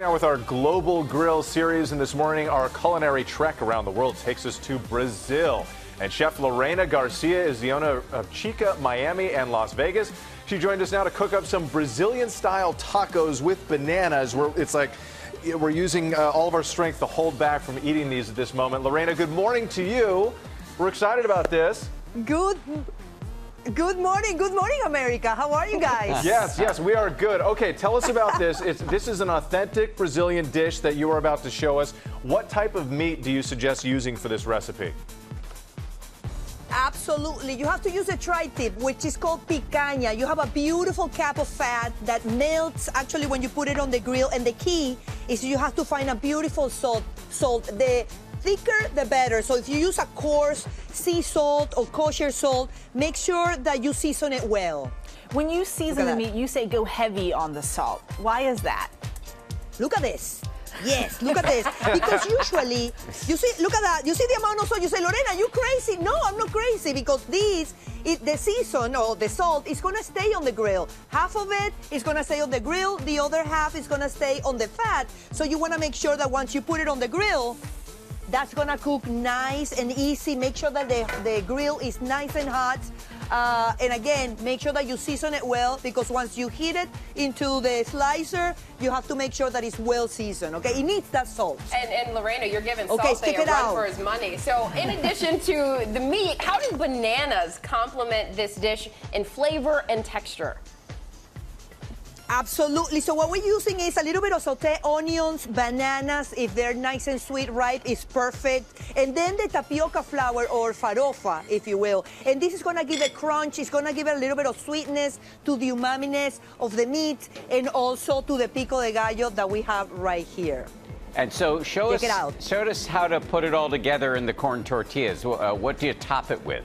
Now with our Global Grill series, and this morning our culinary trek around the world takes us to Brazil. And Chef Lorena Garcia is the owner of CHICA, Miami and Las Vegas. She joined us now to cook up some Brazilian-style tacos with bananas. It's like we're using all of our strength to hold back from eating these at this moment. Lorena, good morning to you. We're excited about this. Good morning, America. How are you guys? Yes, we are good. Okay, tell us about this. This is an authentic Brazilian dish that you are about to show us. What type of meat do you suggest using for this recipe? Absolutely. You have to use a tri-tip, which is called picanha. You have a beautiful cap of fat that melts actually when you put it on the grill. And the key is you have to find a beautiful salt. The thicker, the better. So if you use a coarse sea salt or kosher salt, make sure that you season it well. When you season the meat, you say go heavy on the salt. Why is that? Look at this. Yes, look at this. Because usually, you see, look at that. You see the amount of salt. You say, Lorena, you crazy? No, I'm not crazy, because the season or the salt is going to stay on the grill. Half of it is going to stay on the grill. The other half is going to stay on the fat. So you want to make sure that once you put it on the grill, that's gonna cook nice and easy. Make sure that the grill is nice and hot. And again, make sure that you season it well, because once you heat it into the slicer, you have to make sure that it's well seasoned, okay? It needs that salt. And Lorena, you're giving Salsa a run for his money. So in addition to the meat, how do bananas complement this dish in flavor and texture? Absolutely. So what we're using is a little bit of sauté onions, bananas. If they're nice and sweet, ripe, is perfect. And then the tapioca flour, or farofa, if you will. And this is going to give it crunch. It's going to give it a little bit of sweetness to the umaminess of the meat, and also to the pico de gallo that we have right here. And so show us how to put it all together in the corn tortillas. What do you top it with?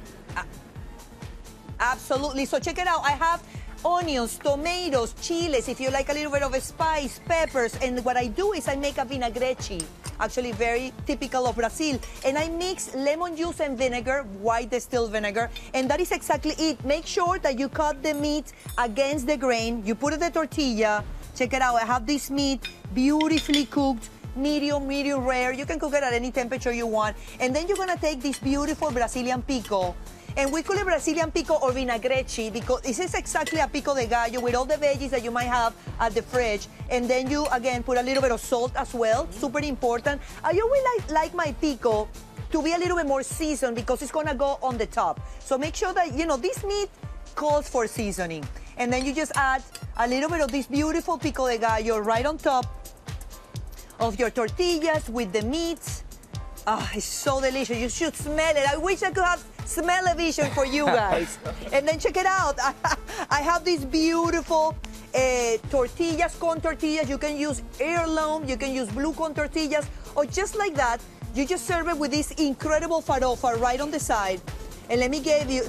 Absolutely. So check it out. I have onions, tomatoes, chiles, if you like a little bit of a spice, peppers. And what I do is I make a vinagrete, actually very typical of Brazil. And I mix lemon juice and vinegar, white distilled vinegar, and that is exactly it. Make sure that you cut the meat against the grain. You put it in the tortilla. Check it out. I have this meat beautifully cooked, medium rare. You can cook it at any temperature you want. And then you're gonna take this beautiful Brazilian pico. And we call it Brazilian pico or vinagrete because this is exactly a pico de gallo with all the veggies that you might have at the fridge. And then you, again, put a little bit of salt as well, super important. I always like my pico to be a little bit more seasoned because it's gonna go on the top. So make sure that, you know, this meat calls for seasoning. And then you just add a little bit of this beautiful pico de gallo right on top of your tortillas with the meat. Ah, it's so delicious. You should smell it. I wish I could have smell-o-vision for you guys. And then check it out. I have these beautiful tortillas, corn tortillas. You can use heirloom, you can use blue corn tortillas, or just like that, you just serve it with this incredible farofa right on the side. And let me tell you,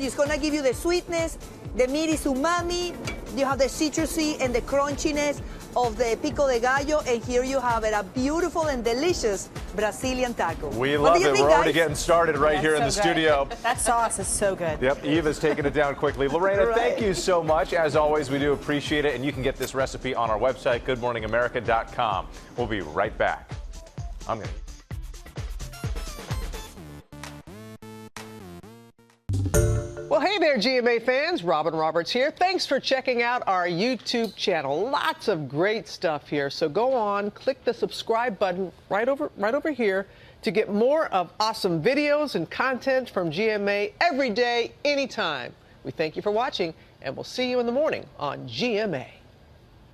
it's gonna give you the sweetness. The meat is umami. You have the citrusy and the crunchiness of the pico de gallo, and here you have it, a beautiful and delicious Brazilian taco. We love it. We're already getting started right here in the studio. That sauce is so good. Yep, Eve is taking it down quickly. Lorena, thank you so much. As always, we do appreciate it, and you can get this recipe on our website, goodmorningamerica.com. We'll be right back. Well, hey there, GMA fans. Robin Roberts here. Thanks for checking out our YouTube channel. Lots of great stuff here. So go on, click the subscribe button right over here to get more of awesome videos and content from GMA every day, anytime. We thank you for watching, and we'll see you in the morning on GMA.